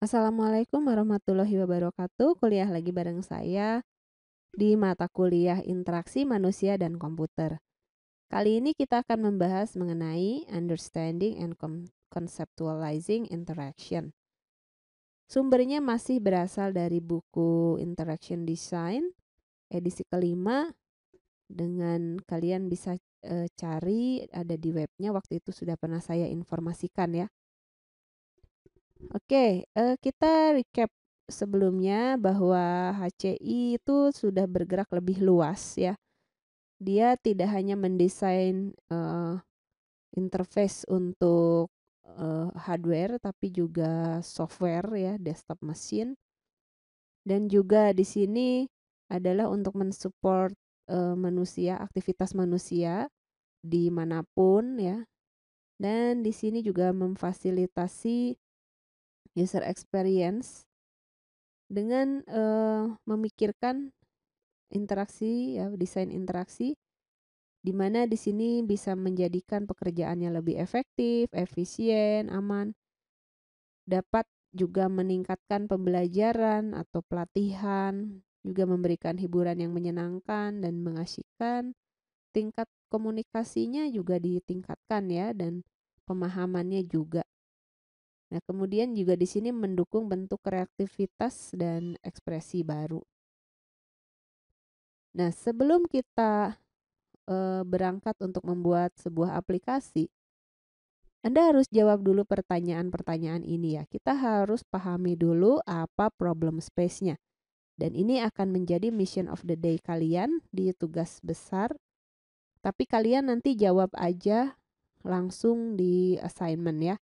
Assalamualaikum warahmatullahi wabarakatuh. Kuliah lagi bareng saya di mata kuliah Interaksi Manusia dan Komputer. Kali ini kita akan membahas mengenai Understanding and Conceptualizing Interaction. Sumbernya masih berasal dari buku Interaction Design edisi kelima, dengan kalian bisa cari ada di webnya, waktu itu sudah pernah saya informasikan ya. Oke, kita recap sebelumnya bahwa HCI itu sudah bergerak lebih luas ya. Dia tidak hanya mendesain, interface untuk, hardware, tapi juga software ya, desktop machine. Dan juga di sini adalah untuk mensupport, manusia, aktivitas manusia dimanapun ya. Dan di sini juga memfasilitasi user experience dengan, memikirkan interaksi ya, desain interaksi, di mana di sini bisa menjadikan pekerjaannya lebih efektif, efisien, aman, dapat juga meningkatkan pembelajaran atau pelatihan, juga memberikan hiburan yang menyenangkan dan mengasyikkan, tingkat komunikasinya juga ditingkatkan ya, dan pemahamannya juga. Nah, kemudian juga di sini mendukung bentuk kreativitas dan ekspresi baru. Nah, sebelum kita berangkat untuk membuat sebuah aplikasi, Anda harus jawab dulu pertanyaan-pertanyaan ini ya. Kita harus pahami dulu apa problem space-nya. Dan ini akan menjadi mission of the day kalian di tugas besar. Tapi kalian nanti jawab aja langsung di assignment ya.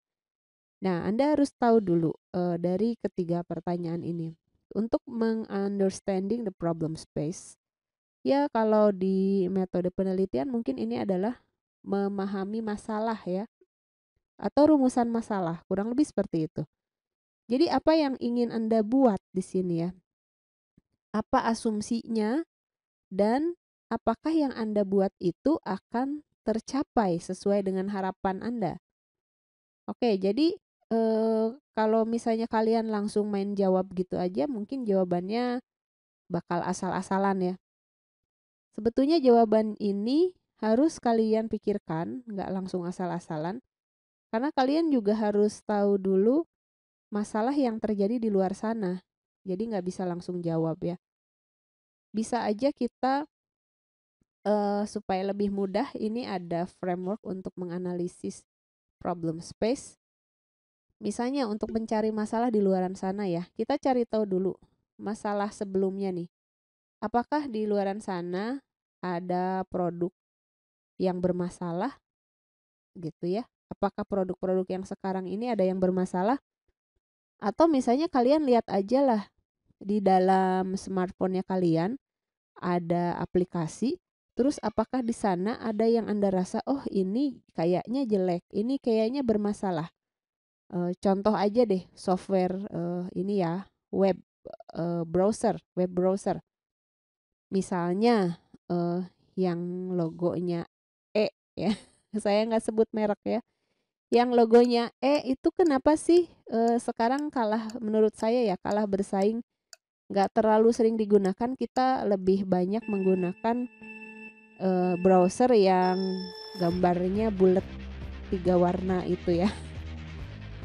Nah, Anda harus tahu dulu dari ketiga pertanyaan ini. Untuk understanding the problem space, ya kalau di metode penelitian mungkin ini adalah memahami masalah ya, atau rumusan masalah, kurang lebih seperti itu. Jadi apa yang ingin Anda buat di sini ya? Apa asumsinya dan apakah yang Anda buat itu akan tercapai sesuai dengan harapan Anda? Oke, jadi kalau misalnya kalian langsung main jawab gitu aja, mungkin jawabannya bakal asal-asalan ya. Sebetulnya jawaban ini harus kalian pikirkan, nggak langsung asal-asalan, karena kalian juga harus tahu dulu masalah yang terjadi di luar sana. Jadi nggak bisa langsung jawab ya. Bisa aja kita supaya lebih mudah, ini ada framework untuk menganalisis problem space. Misalnya untuk mencari masalah di luaran sana ya, kita cari tahu dulu masalah sebelumnya nih. Apakah di luaran sana ada produk yang bermasalah gitu ya? Apakah produk-produk yang sekarang ini ada yang bermasalah? Atau misalnya kalian lihat aja lah di dalam smartphone-nya kalian ada aplikasi, terus apakah di sana ada yang Anda rasa, "Oh, ini kayaknya jelek, ini kayaknya bermasalah." Contoh aja deh software, ini ya, web browser. Misalnya, yang logonya E ya, saya nggak sebut merek ya. Yang logonya E itu kenapa sih, sekarang kalah, menurut saya ya, kalah bersaing, nggak terlalu sering digunakan, kita lebih banyak menggunakan, browser yang gambarnya bulat 3 warna itu ya.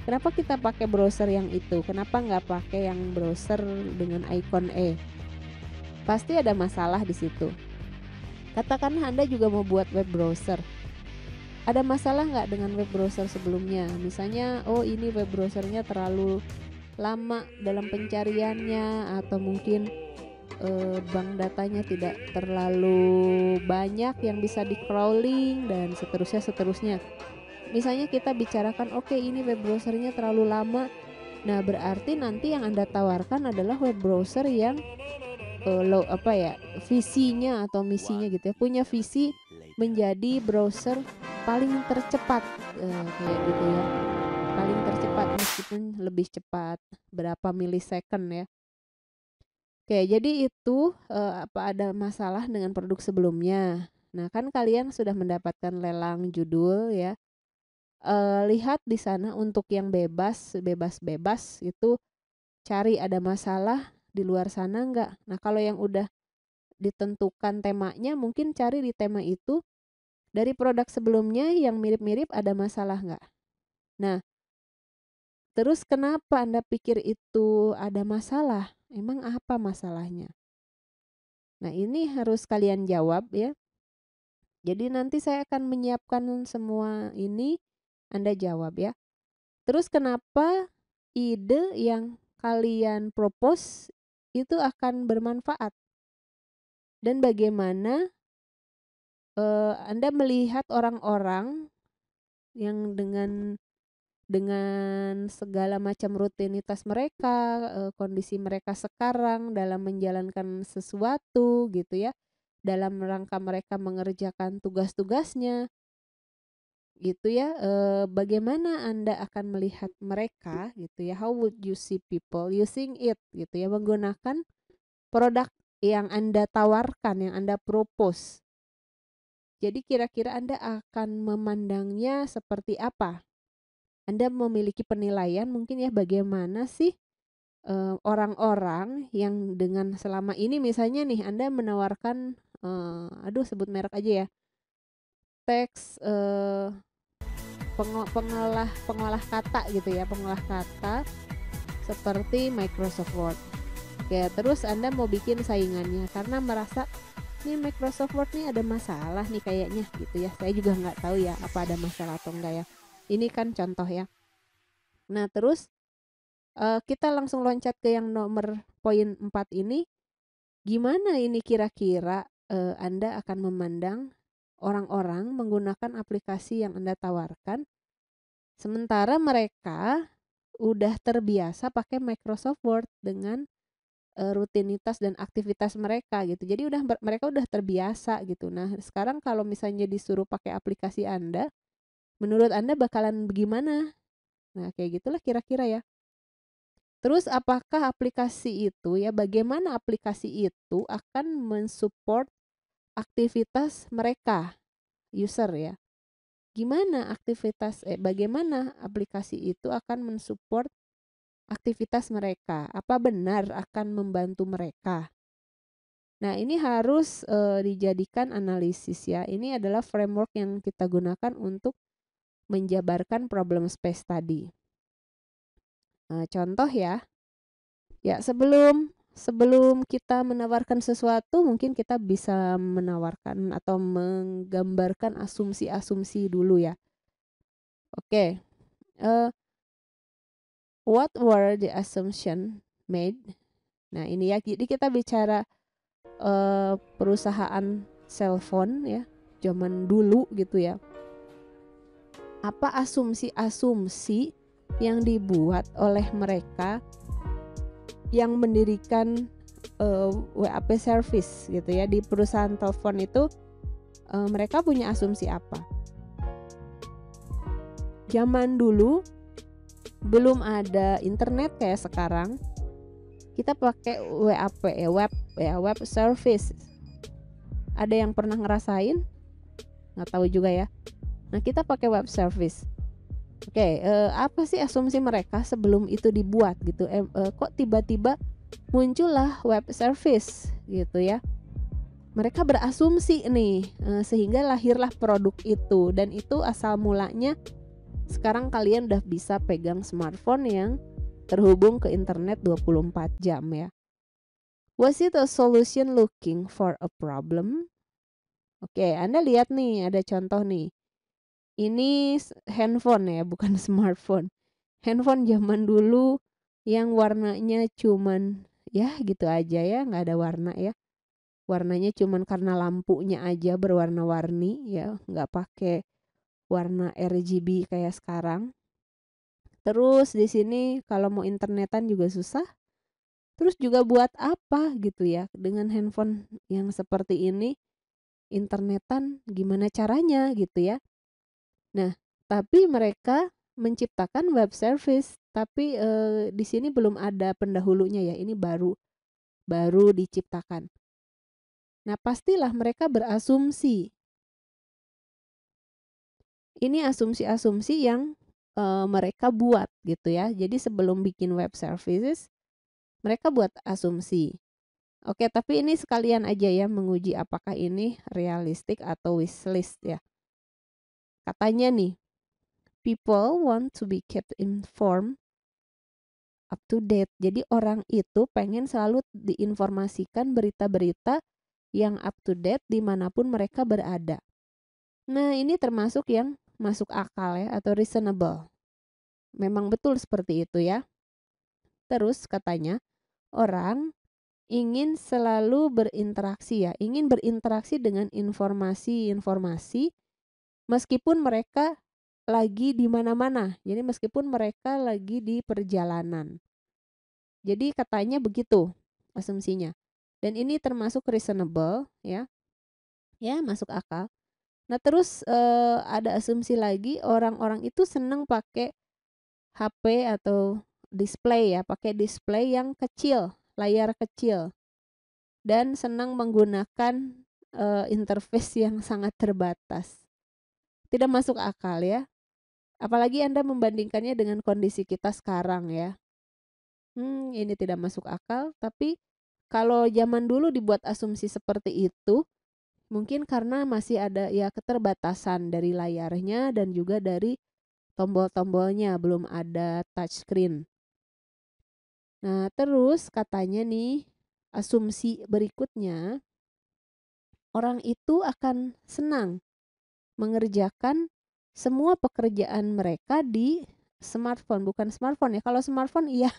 Kenapa kita pakai browser yang itu? Kenapa nggak pakai yang browser dengan ikon E? Pasti ada masalah di situ. Katakanlah Anda juga mau buat web browser. Ada masalah nggak dengan web browser sebelumnya? Misalnya, oh ini web browsernya terlalu lama dalam pencariannya, atau mungkin bank datanya tidak terlalu banyak yang bisa di crawling, dan seterusnya. Misalnya kita bicarakan, oke, ini web browsernya terlalu lama. Nah, berarti nanti yang Anda tawarkan adalah web browser yang apa ya, visinya atau misinya gitu ya, punya visi menjadi browser paling tercepat, kayak gitu ya. Paling tercepat meskipun lebih cepat berapa milisecond ya. Oke, jadi itu, apa ada masalah dengan produk sebelumnya. Nah, kan kalian sudah mendapatkan lelang judul ya. Lihat di sana untuk yang bebas itu cari ada masalah di luar sana nggak. Nah, kalau yang udah ditentukan temanya, mungkin cari di tema itu dari produk sebelumnya yang mirip-mirip ada masalah nggak. Nah, terus kenapa Anda pikir itu ada masalah? Emang apa masalahnya? Nah, ini harus kalian jawab ya. Jadi nanti saya akan menyiapkan semua ini, Anda jawab ya. Terus kenapa ide yang kalian propose itu akan bermanfaat? Dan bagaimana Anda melihat orang-orang yang dengan segala macam rutinitas mereka, kondisi mereka sekarang dalam menjalankan sesuatu gitu ya, dalam rangka mereka mengerjakan tugas-tugasnya gitu ya, bagaimana Anda akan melihat mereka gitu ya, how would you see people using it gitu ya, menggunakan produk yang Anda tawarkan, yang Anda propose. Jadi kira-kira Anda akan memandangnya seperti apa? Anda memiliki penilaian mungkin ya, bagaimana sih orang-orang yang dengan selama ini misalnya nih Anda menawarkan, aduh sebut merek aja ya, teks, pengolah kata gitu ya, pengolah kata seperti Microsoft Word. Oke, terus Anda mau bikin saingannya karena merasa nih Microsoft Word nih ada masalah nih kayaknya gitu ya. Saya juga nggak tahu ya apa ada masalah atau enggak ya. Ini kan contoh ya. Nah, terus kita langsung loncat ke yang nomor poin 4 ini. Gimana ini kira-kira Anda akan memandang orang-orang menggunakan aplikasi yang Anda tawarkan, sementara mereka udah terbiasa pakai Microsoft Word dengan rutinitas dan aktivitas mereka gitu. Jadi mereka udah terbiasa gitu. Nah, sekarang kalau misalnya disuruh pakai aplikasi Anda, menurut Anda bakalan bagaimana? Nah, kayak gitulah kira-kira ya. Terus apakah aplikasi itu ya, bagaimana aplikasi itu akan mensupport aktivitas mereka, user ya. Bagaimana aplikasi itu akan mensupport aktivitas mereka? Apa benar akan membantu mereka? Nah, ini harus dijadikan analisis ya. Ini adalah framework yang kita gunakan untuk menjabarkan problem space tadi. Contoh ya. Ya, sebelum kita menawarkan sesuatu, mungkin kita bisa menawarkan atau menggambarkan asumsi-asumsi dulu ya. Oke. What were the assumption made? Nah, ini ya. Jadi kita bicara perusahaan cellphone ya, zaman dulu gitu ya. Apa asumsi-asumsi yang dibuat oleh mereka yang mendirikan WAP service gitu ya di perusahaan telepon itu, mereka punya asumsi apa? Zaman dulu belum ada internet kayak sekarang, kita pakai WAP ya, web service. Ada yang pernah ngerasain? Nggak tahu juga ya. Nah, kita pakai web service. Oke, apa sih asumsi mereka sebelum itu dibuat gitu? Kok tiba-tiba muncullah web service gitu ya? Mereka berasumsi nih, sehingga lahirlah produk itu, dan itu asal mulanya sekarang kalian udah bisa pegang smartphone yang terhubung ke internet 24 jam ya. Was it a solution looking for a problem? Oke, Anda lihat nih, ada contoh nih. Ini handphone ya, bukan smartphone. Handphone zaman dulu yang warnanya cuman ya gitu aja ya, nggak ada warna ya. Warnanya cuman karena lampunya aja berwarna-warni ya, nggak pakai warna RGB kayak sekarang. Terus di sini kalau mau internetan juga susah. Terus juga buat apa gitu ya dengan handphone yang seperti ini, internetan gimana caranya gitu ya. Nah, tapi mereka menciptakan web service, tapi di sini belum ada pendahulunya ya, ini baru diciptakan. Nah, pastilah mereka berasumsi. Ini asumsi-asumsi yang mereka buat gitu ya. Jadi sebelum bikin web services, Mereka buat asumsi. Oke, tapi ini sekalian aja ya menguji apakah ini realistik atau wishlist ya. Katanya nih, people want to be kept informed, up to date. Jadi orang itu pengen selalu diinformasikan berita-berita yang up to date dimanapun mereka berada. Nah, ini termasuk yang masuk akal ya atau reasonable. Memang betul seperti itu ya. Terus katanya, orang ingin selalu berinteraksi ya, ingin berinteraksi dengan informasi-informasi meskipun mereka lagi di mana-mana. Jadi meskipun mereka lagi di perjalanan. Jadi katanya begitu asumsinya. Dan ini termasuk reasonable ya. Ya, masuk akal. Nah, terus ada asumsi lagi orang-orang itu senang pakai HP atau display ya, pakai display yang kecil, layar kecil dan senang menggunakan interface yang sangat terbatas. Tidak masuk akal ya. Apalagi Anda membandingkannya dengan kondisi kita sekarang ya. Ini tidak masuk akal, tapi kalau zaman dulu dibuat asumsi seperti itu, mungkin karena masih ada ya keterbatasan dari layarnya dan juga dari tombol-tombolnya, belum ada touchscreen. Nah, terus katanya nih, asumsi berikutnya, orang itu akan senang mengerjakan semua pekerjaan mereka di smartphone, bukan smartphone ya. Kalau smartphone iya,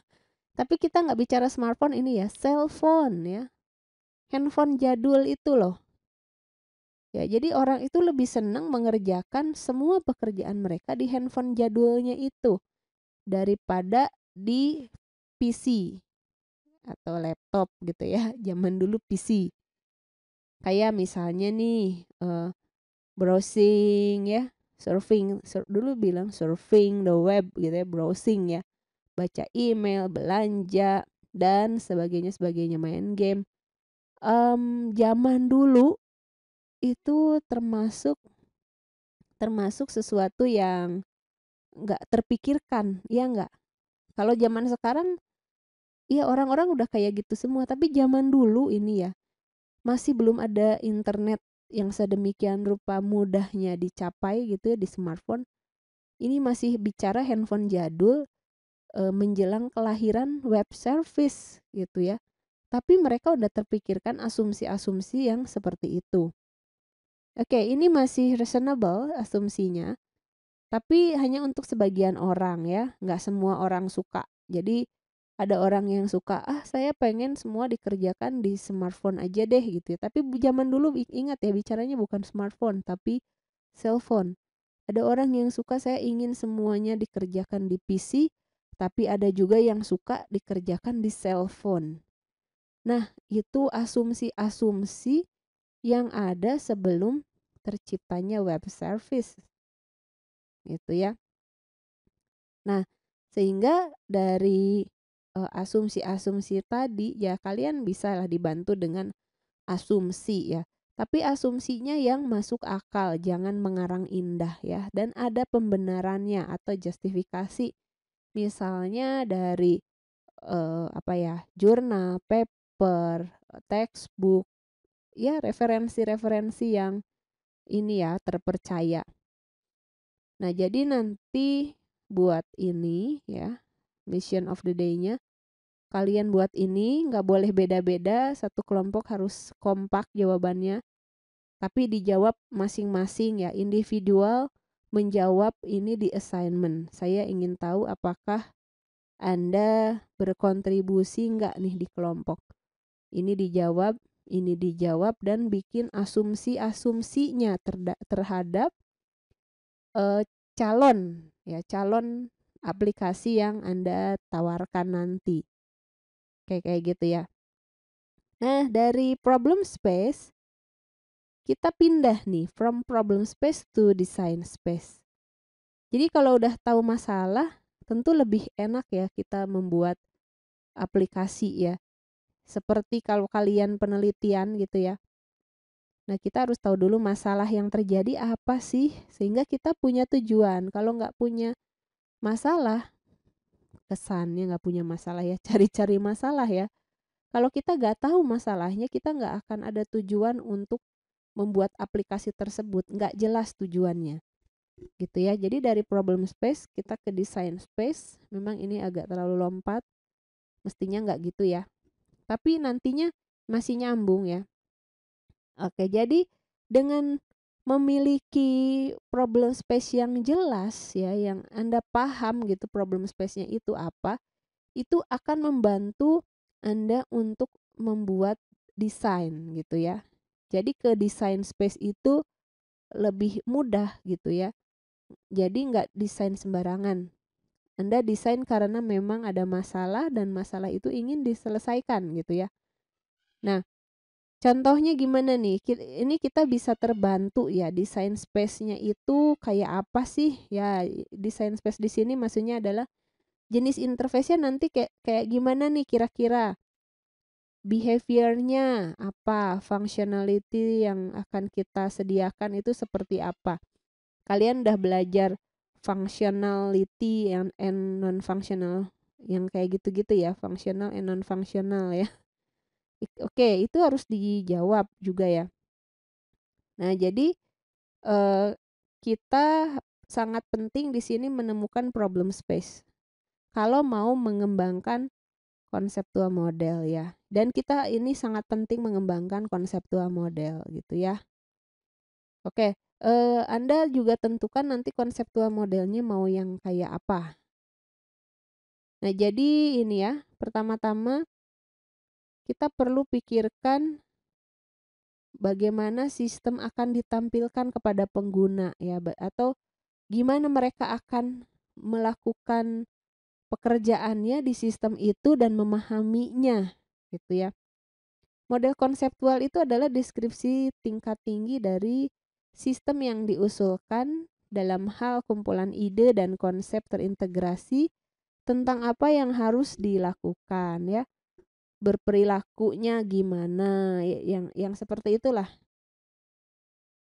tapi kita nggak bicara smartphone ini ya, cellphone ya. Handphone jadul itu loh. Ya, jadi orang itu lebih senang mengerjakan semua pekerjaan mereka di handphone jadulnya itu daripada di PC atau laptop gitu ya. Zaman dulu PC. Kayak misalnya nih browsing ya, surfing, dulu bilang surfing the web gitu ya, browsing ya. Baca email, belanja dan sebagainya, main game. Zaman dulu itu termasuk sesuatu yang nggak terpikirkan, ya nggak? Kalau zaman sekarang, ya orang-orang udah kayak gitu semua. Tapi zaman dulu ini ya, masih belum ada internet yang sedemikian rupa mudahnya dicapai gitu ya di smartphone. Ini masih bicara handphone jadul menjelang kelahiran web service gitu ya. Tapi mereka udah terpikirkan asumsi-asumsi yang seperti itu. Oke, ini masih reasonable asumsinya. Tapi hanya untuk sebagian orang ya, nggak semua orang suka. Jadi ada orang yang suka, saya pengen semua dikerjakan di smartphone aja deh gitu ya. Tapi zaman dulu ingat ya bicaranya bukan smartphone tapi cellphone. Ada orang yang suka saya ingin semuanya dikerjakan di PC, tapi ada juga yang suka dikerjakan di cellphone. Nah, itu asumsi-asumsi yang ada sebelum terciptanya web service. Gitu ya. Nah, sehingga dari asumsi-asumsi tadi ya kalian bisalah dibantu dengan asumsi ya. Tapi asumsinya yang masuk akal, jangan mengarang indah ya. Dan ada pembenarannya atau justifikasi. Misalnya dari jurnal, paper, textbook, ya referensi-referensi yang ini ya terpercaya. Nah, jadi nanti buat ini ya, mission of the day-nya, kalian buat ini nggak boleh beda-beda, satu kelompok harus kompak jawabannya, tapi dijawab masing-masing ya, individual menjawab ini di assignment. Saya ingin tahu apakah Anda berkontribusi nggak nih di kelompok. Ini dijawab dan bikin asumsi-asumsinya terhadap calon aplikasi yang Anda tawarkan nanti. Kayak gitu ya. Nah, dari problem space kita pindah nih from problem space to design space. Jadi kalau udah tahu masalah, tentu lebih enak ya kita membuat aplikasi ya. Seperti kalau kalian penelitian gitu ya. Nah, kita harus tahu dulu masalah yang terjadi apa sih, sehingga kita punya tujuan. Kalau nggak punya masalah, kesannya nggak punya masalah ya, cari-cari masalah ya. Kalau kita nggak tahu masalahnya, kita nggak akan ada tujuan untuk membuat aplikasi tersebut, nggak jelas tujuannya, gitu ya. Jadi dari problem space kita ke design space, memang ini agak terlalu lompat, mestinya nggak gitu ya. Tapi nantinya masih nyambung ya. Oke, jadi dengan memiliki problem space yang jelas ya, yang Anda paham gitu problem space-nya itu apa, itu akan membantu Anda untuk membuat desain gitu ya. Jadi ke desain space itu lebih mudah gitu ya. Jadi nggak desain sembarangan. Anda desain karena memang ada masalah dan masalah itu ingin diselesaikan gitu ya. Nah, contohnya gimana nih? Ini kita bisa terbantu ya, desain space-nya itu kayak apa sih? Ya, desain space di sini maksudnya adalah jenis interface-nya nanti kayak kayak gimana nih kira-kira? Behavior-nya apa? Functionality yang akan kita sediakan itu seperti apa? Kalian udah belajar functionality and non-functional yang kayak gitu-gitu ya, functional and non-functional ya. Oke, itu harus dijawab juga ya. Nah, jadi eh, kita sangat penting di sini menemukan problem space. Kalau mau mengembangkan konseptual model ya. Dan kita ini sangat penting mengembangkan konseptual model gitu ya. Oke, Anda juga tentukan nanti konseptual modelnya mau yang kayak apa. Nah, jadi ini ya, pertama-tama kita perlu pikirkan bagaimana sistem akan ditampilkan kepada pengguna ya, atau gimana mereka akan melakukan pekerjaannya di sistem itu dan memahaminya gitu ya. Model konseptual itu adalah deskripsi tingkat tinggi dari sistem yang diusulkan dalam hal kumpulan ide dan konsep terintegrasi tentang apa yang harus dilakukan ya. Berperilakunya gimana, yang seperti itulah.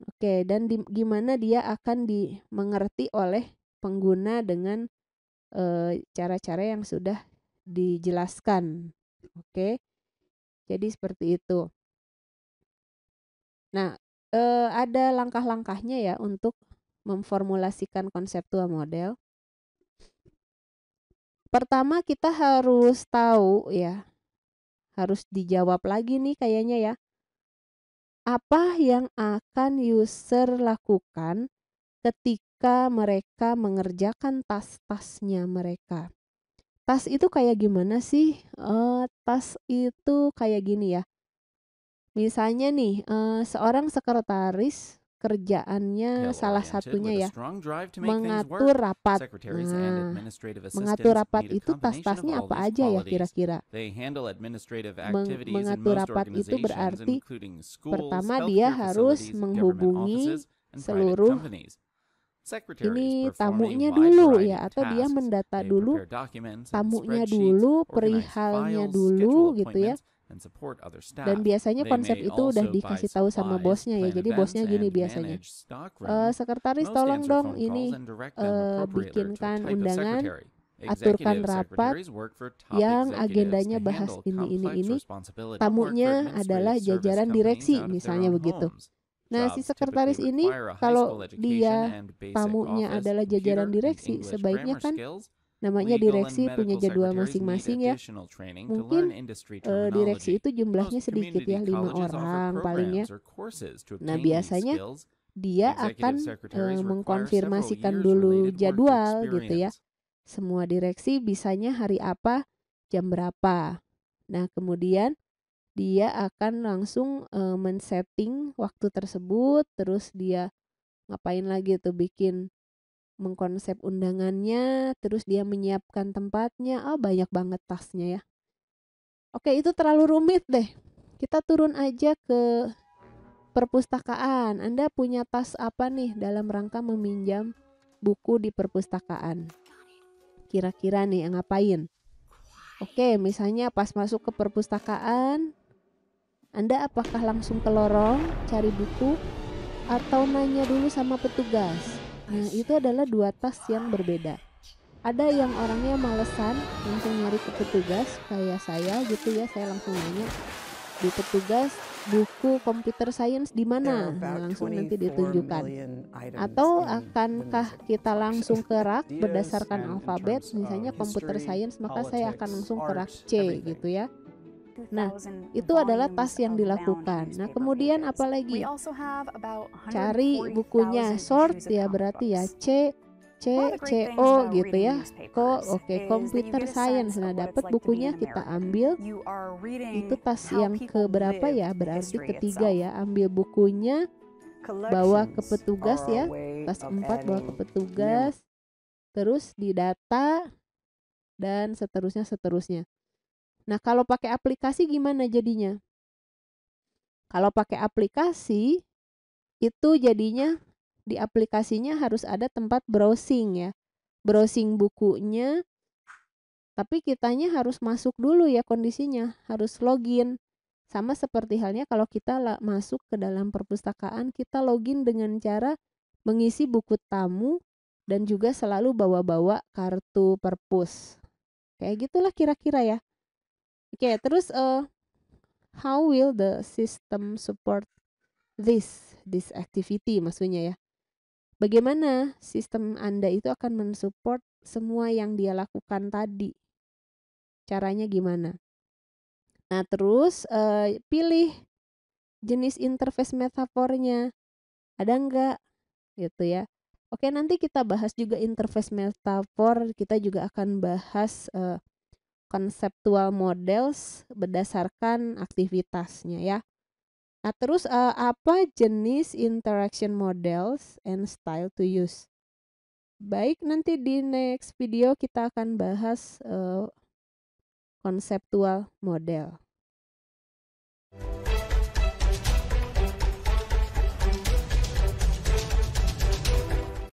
Oke, dan gimana dia akan dimengerti oleh pengguna dengan cara-cara yang sudah dijelaskan. Oke, jadi seperti itu. Nah, ada langkah-langkahnya ya untuk memformulasikan konseptual model. Pertama kita harus tahu ya, harus dijawab lagi nih kayaknya ya. Apa yang akan user lakukan ketika mereka mengerjakan tas-tasnya mereka? Tas itu kayak gimana sih? Tas itu kayak gini ya. Misalnya nih, seorang sekretaris kerjaannya salah satunya ya, mengatur rapat. Nah, mengatur rapat itu tas-tasnya apa aja ya kira-kira? Mengatur rapat itu berarti pertama dia harus menghubungi seluruh ini tamunya dulu ya, atau dia mendata dulu tamunya dulu, perihalnya dulu gitu ya. Dan biasanya konsep itu udah dikasih tahu sama bosnya ya. Jadi bosnya gini biasanya, sekretaris tolong dong ini bikinkan undangan, aturkan rapat yang agendanya bahas ini. Tamunya adalah jajaran direksi misalnya begitu. Nah, si sekretaris ini kalau dia tamunya adalah jajaran direksi, sebaiknya kan namanya direksi punya jadwal masing-masing ya. Mungkin direksi itu jumlahnya sedikit ya, 5 orang paling ya. Nah, biasanya dia akan mengkonfirmasikan dulu jadwal gitu ya. Semua direksi bisanya hari apa, jam berapa. Nah, kemudian dia akan langsung men-setting waktu tersebut, terus dia ngapain lagi tuh, mengkonsep undangannya, terus dia menyiapkan tempatnya. Banyak banget tasnya ya. Oke, itu terlalu rumit deh. Kita turun aja ke perpustakaan. Anda punya tas apa nih dalam rangka meminjam buku di perpustakaan? Kira-kira nih yang ngapain? Oke, misalnya pas masuk ke perpustakaan, Anda apakah langsung ke lorong cari buku atau nanya dulu sama petugas? Nah, itu adalah 2 tas yang berbeda. Ada yang orangnya malesan langsung nyari ke petugas kayak saya gitu ya, saya langsung nanya di petugas, buku computer science di There are mana? Nah, about langsung nanti 24 ditunjukkan. million items Atau in the akankah music kita collection. langsung ke rak Ideas, berdasarkan and in alfabet, terms misalnya of komputer history, science, maka saya akan politics, langsung ke rak art, C everything. gitu ya. Nah, 2,000 itu adalah volumes tas yang of bound dilakukan. Nah, newspaper kemudian pages. apa We lagi? also have about Cari 140,000 bukunya, sort issues of ya comic berarti ya, books. C, One of C, the C, great things O about gitu reading ya. newspapers Oke, is that you computer get a science. sense Nah, of what dapat it's like to be bukunya an kita American. ambil. You are Itu reading tas how yang people keberapa lived ya? the Berarti history ketiga itself. ya. Ambil bukunya, bawa ke Collections petugas are a ya. way Tas of 4 bawa ke adding petugas, terus didata dan seterusnya. Nah, kalau pakai aplikasi gimana jadinya? Kalau pakai aplikasi itu jadinya di aplikasinya harus ada tempat browsing ya. Browsing bukunya, tapi kitanya harus masuk dulu ya kondisinya, harus login. Sama seperti halnya kalau kita masuk ke dalam perpustakaan, kita login dengan cara mengisi buku tamu dan juga selalu bawa-bawa kartu perpus. Kayak gitulah kira-kira ya. Oke, terus how will the system support this activity maksudnya ya. Bagaimana sistem Anda itu akan mensupport semua yang dia lakukan tadi? Caranya gimana? Nah, terus pilih jenis interface metafornya. Ada enggak? Gitu ya. Oke, nanti kita bahas juga interface metafor. Kita juga akan bahas conceptual models berdasarkan aktivitasnya ya. Nah, terus apa jenis interaction models and style to use? Baik, nanti di next video kita akan bahas konseptual model.